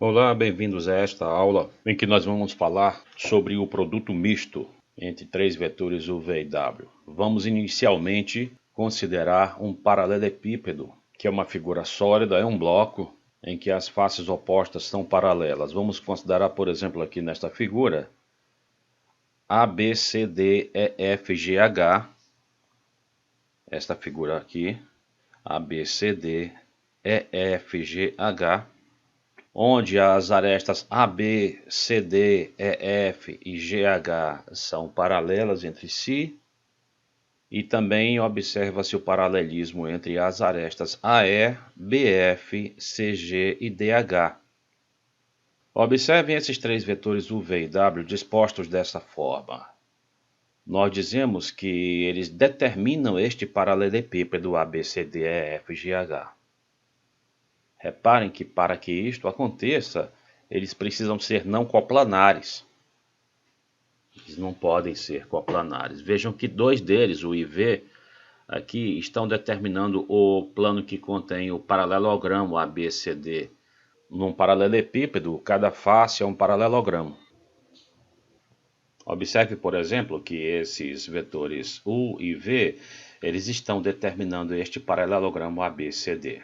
Olá, bem-vindos a esta aula em que nós vamos falar sobre o produto misto entre três vetores u, v e w. Vamos inicialmente considerar um paralelepípedo, que é uma figura sólida, é um bloco em que as faces opostas são paralelas. Vamos considerar, por exemplo, aqui nesta figura, A, B, C, D, E, F, G, H. Esta figura aqui, A, B, C, D, E, F, G, H. Onde as arestas AB, CD, EF e GH são paralelas entre si, e também observa-se o paralelismo entre as arestas AE, BF, CG e DH. Observem esses três vetores U, V e W dispostos dessa forma. Nós dizemos que eles determinam este paralelepípedo ABCD, EF, GH. Reparem que para que isto aconteça, eles precisam ser não coplanares. Eles não podem ser coplanares. Vejam que dois deles, o I e V, aqui estão determinando o plano que contém o paralelogramo ABCD. Num paralelepípedo, cada face é um paralelogramo. Observe, por exemplo, que esses vetores U e V, eles estão determinando este paralelogramo ABCD.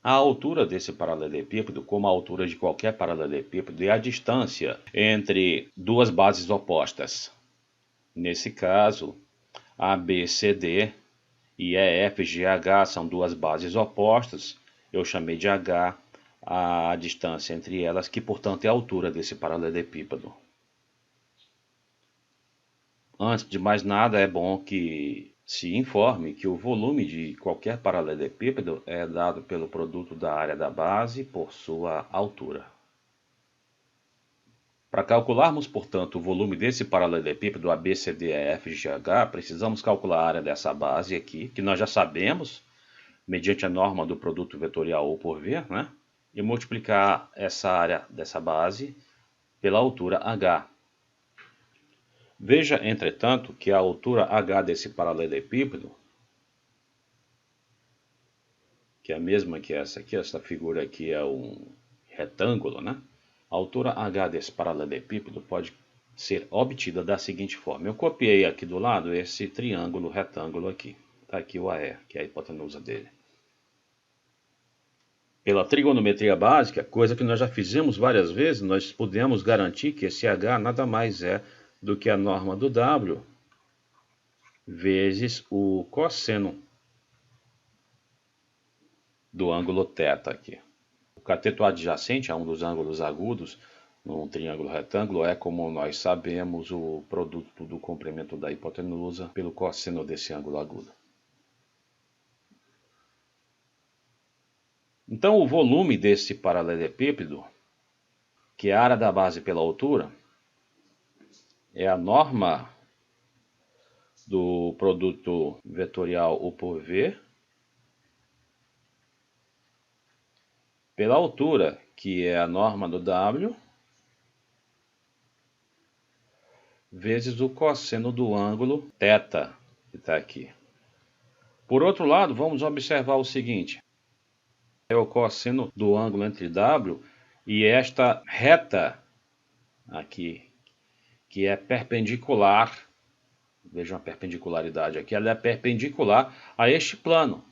A altura desse paralelepípedo, como a altura de qualquer paralelepípedo, é a distância entre duas bases opostas. Nesse caso, ABCD e EFGH são duas bases opostas. Eu chamei de H a distância entre elas, que portanto é a altura desse paralelepípedo. Antes de mais nada, é bom que se informe que o volume de qualquer paralelepípedo é dado pelo produto da área da base por sua altura. Para calcularmos, portanto, o volume desse paralelepípedo ABCDEFGH, precisamos calcular a área dessa base aqui, que nós já sabemos, mediante a norma do produto vetorial U por V, né? E multiplicar essa área dessa base pela altura H. Veja, entretanto, que a altura H desse paralelepípedo, que é a mesma que essa aqui, essa figura aqui é um retângulo, né? A altura H desse paralelepípedo pode ser obtida da seguinte forma. Eu copiei aqui do lado esse triângulo retângulo aqui. Está aqui o AE, que é a hipotenusa dele. Pela trigonometria básica, coisa que nós já fizemos várias vezes, nós podemos garantir que esse H nada mais é do que a norma do W vezes o cosseno do ângulo θ aqui. O cateto adjacente a um dos ângulos agudos num triângulo retângulo é, como nós sabemos, o produto do comprimento da hipotenusa pelo cosseno desse ângulo agudo. Então, o volume desse paralelepípedo, que é a área da base pela altura, é a norma do produto vetorial U por V pela altura, que é a norma do W, vezes o cosseno do ângulo θ, que está aqui. Por outro lado, vamos observar o seguinte. É o cosseno do ângulo entre W e esta reta aqui, que é perpendicular. Vejam a perpendicularidade aqui, ela é perpendicular a este plano.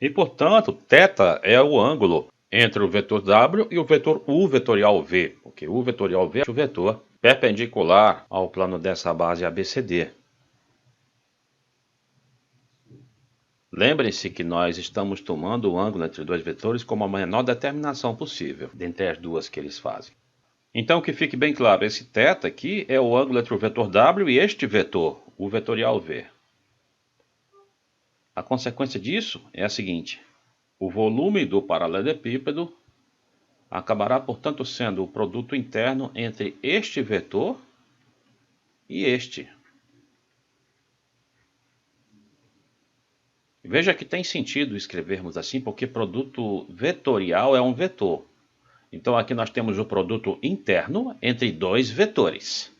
E, portanto, θ é o ângulo entre o vetor W e o vetor U vetorial V, porque U vetorial V é o vetor perpendicular ao plano dessa base ABCD. Lembrem-se que nós estamos tomando o ângulo entre dois vetores como a menor determinação possível, dentre as duas que eles fazem. Então, que fique bem claro, esse θ aqui é o ângulo entre o vetor W e este vetor, o vetorial V. A consequência disso é a seguinte: o volume do paralelepípedo acabará, portanto, sendo o produto interno entre este vetor e este. Veja que tem sentido escrevermos assim, porque produto vetorial é um vetor. Então aqui nós temos o produto interno entre dois vetores.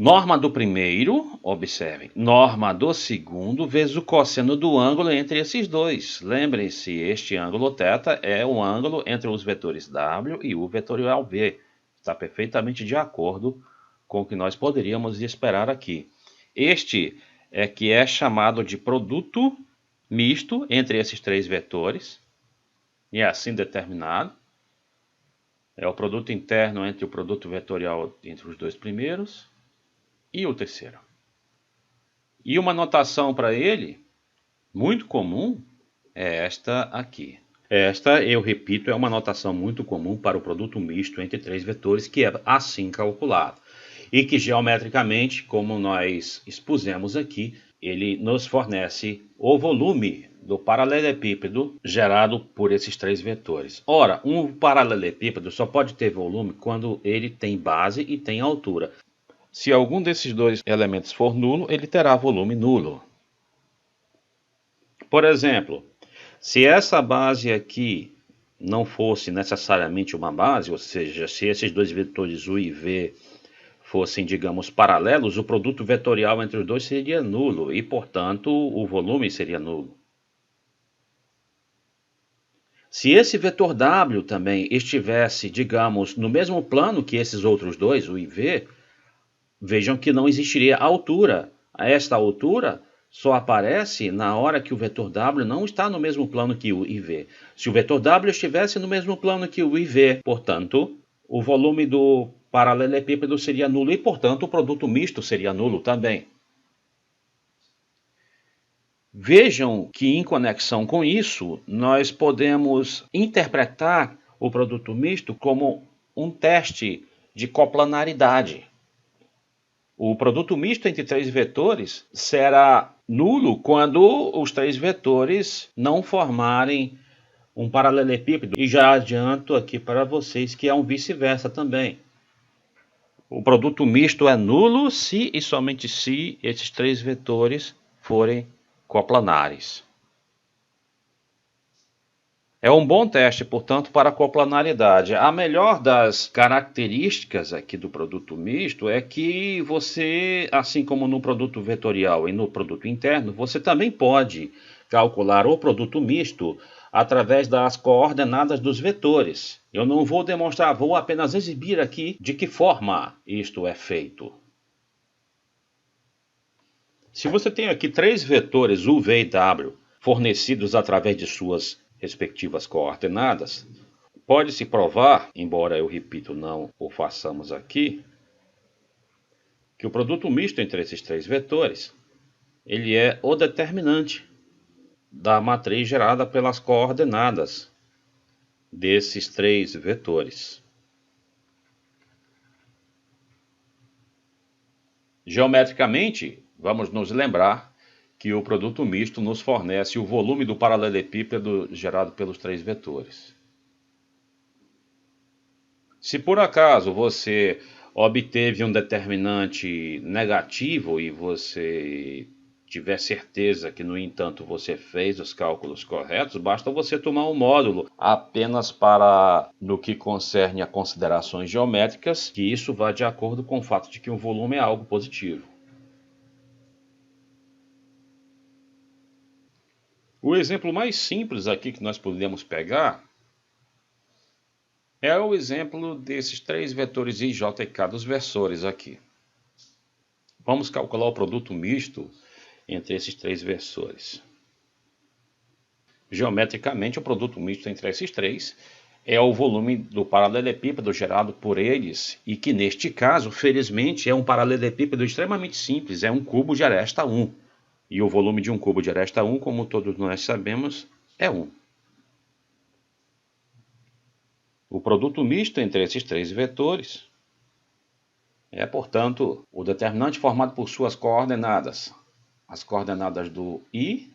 Norma do primeiro, observem, norma do segundo vezes o cosseno do ângulo entre esses dois. Lembrem-se, este ângulo θ é o ângulo entre os vetores W e o vetorial V. Está perfeitamente de acordo com o que nós poderíamos esperar aqui. Este é que é chamado de produto misto entre esses três vetores, e é assim determinado. É o produto interno entre o produto vetorial entre os dois primeiros e o terceiro. E uma notação para ele, muito comum, é esta aqui. Esta, eu repito, é uma notação muito comum para o produto misto entre três vetores, que é assim calculado. E que geometricamente, como nós expusemos aqui, ele nos fornece o volume do paralelepípedo gerado por esses três vetores. Ora, um paralelepípedo só pode ter volume quando ele tem base e tem altura. Se algum desses dois elementos for nulo, ele terá volume nulo. Por exemplo, se essa base aqui não fosse necessariamente uma base, ou seja, se esses dois vetores U e V fossem, digamos, paralelos, o produto vetorial entre os dois seria nulo e, portanto, o volume seria nulo. Se esse vetor W também estivesse, digamos, no mesmo plano que esses outros dois, U e V, vejam que não existiria altura. Esta altura só aparece na hora que o vetor W não está no mesmo plano que o IV. Se o vetor W estivesse no mesmo plano que o IV, portanto, o volume do paralelepípedo seria nulo e, portanto, o produto misto seria nulo também. Vejam que, em conexão com isso, nós podemos interpretar o produto misto como um teste de coplanaridade. O produto misto entre três vetores será nulo quando os três vetores não formarem um paralelepípedo. E já adianto aqui para vocês que é um vice-versa também. O produto misto é nulo se e somente se esses três vetores forem coplanares. É um bom teste, portanto, para a coplanaridade. A melhor das características aqui do produto misto é que você, assim como no produto vetorial e no produto interno, você também pode calcular o produto misto através das coordenadas dos vetores. Eu não vou demonstrar, vou apenas exibir aqui de que forma isto é feito. Se você tem aqui três vetores U, V e W fornecidos através de suas respectivas coordenadas, pode-se provar, embora eu repito, não o façamos aqui, que o produto misto entre esses três vetores, ele é o determinante da matriz gerada pelas coordenadas desses três vetores. Geometricamente, vamos nos lembrar que o produto misto nos fornece o volume do paralelepípedo gerado pelos três vetores. Se por acaso você obteve um determinante negativo e você tiver certeza que, no entanto, você fez os cálculos corretos, basta você tomar um módulo apenas para no que concerne a considerações geométricas, que isso vai de acordo com o fato de que o volume é algo positivo. O exemplo mais simples aqui que nós podemos pegar é o exemplo desses três vetores I, J e K dos versores aqui. Vamos calcular o produto misto entre esses três versores. Geometricamente, o produto misto entre esses três é o volume do paralelepípedo gerado por eles, e que neste caso, felizmente, é um paralelepípedo extremamente simples, é um cubo de aresta 1. E o volume de um cubo de aresta 1, como todos nós sabemos, é 1. O produto misto entre esses três vetores é, portanto, o determinante formado por suas coordenadas. As coordenadas do I,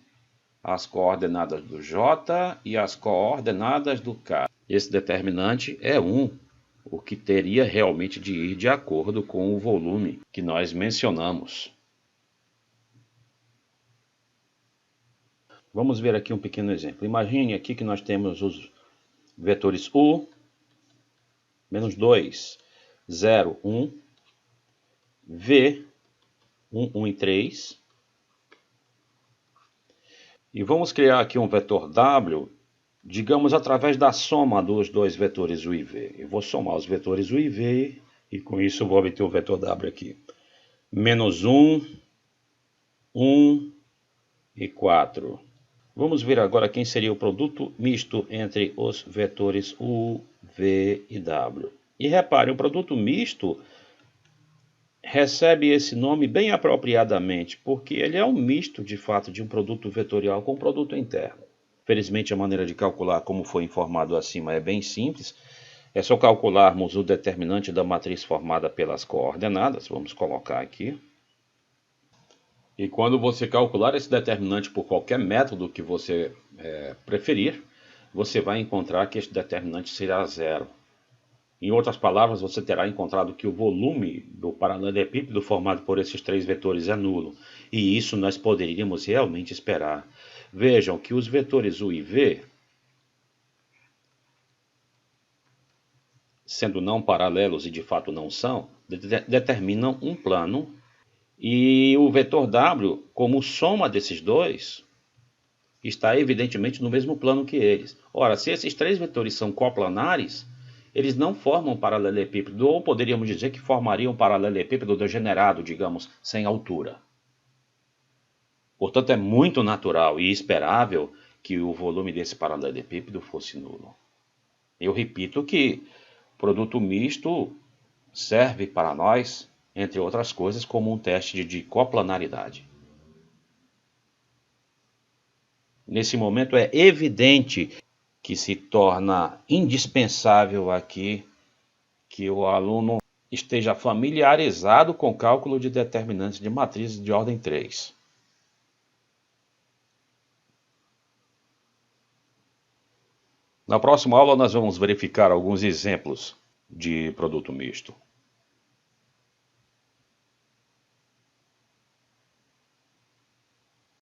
as coordenadas do J e as coordenadas do K. Esse determinante é 1, o que teria realmente de ir de acordo com o volume que nós mencionamos. Vamos ver aqui um pequeno exemplo. Imagine aqui que nós temos os vetores U, menos 2, 0, 1, V, 1 e 3. E vamos criar aqui um vetor W, digamos, através da soma dos dois vetores U e V. Eu vou somar os vetores U e V, e com isso eu vou obter o vetor W aqui. Menos 1, 1 e 4. Vamos ver agora quem seria o produto misto entre os vetores U, V e W. E repare, o produto misto recebe esse nome bem apropriadamente, porque ele é um misto, de fato, de um produto vetorial com um produto interno. Felizmente, a maneira de calcular, como foi informado acima, é bem simples. É só calcularmos o determinante da matriz formada pelas coordenadas. Vamos colocar aqui. E quando você calcular esse determinante por qualquer método que você preferir, você vai encontrar que esse determinante será zero. Em outras palavras, você terá encontrado que o volume do paralelepípedo formado por esses três vetores é nulo. E isso nós poderíamos realmente esperar. Vejam que os vetores U e V, sendo não paralelos e de fato não são, determinam um plano. E o vetor W, como soma desses dois, está evidentemente no mesmo plano que eles. Ora, se esses três vetores são coplanares, eles não formam um paralelepípedo, ou poderíamos dizer que formariam um paralelepípedo degenerado, digamos, sem altura. Portanto, é muito natural e esperável que o volume desse paralelepípedo fosse nulo. Eu repito que o produto misto serve para nós, entre outras coisas, como um teste de coplanaridade. Nesse momento é evidente que se torna indispensável aqui que o aluno esteja familiarizado com o cálculo de determinantes de matrizes de ordem 3. Na próxima aula nós vamos verificar alguns exemplos de produto misto.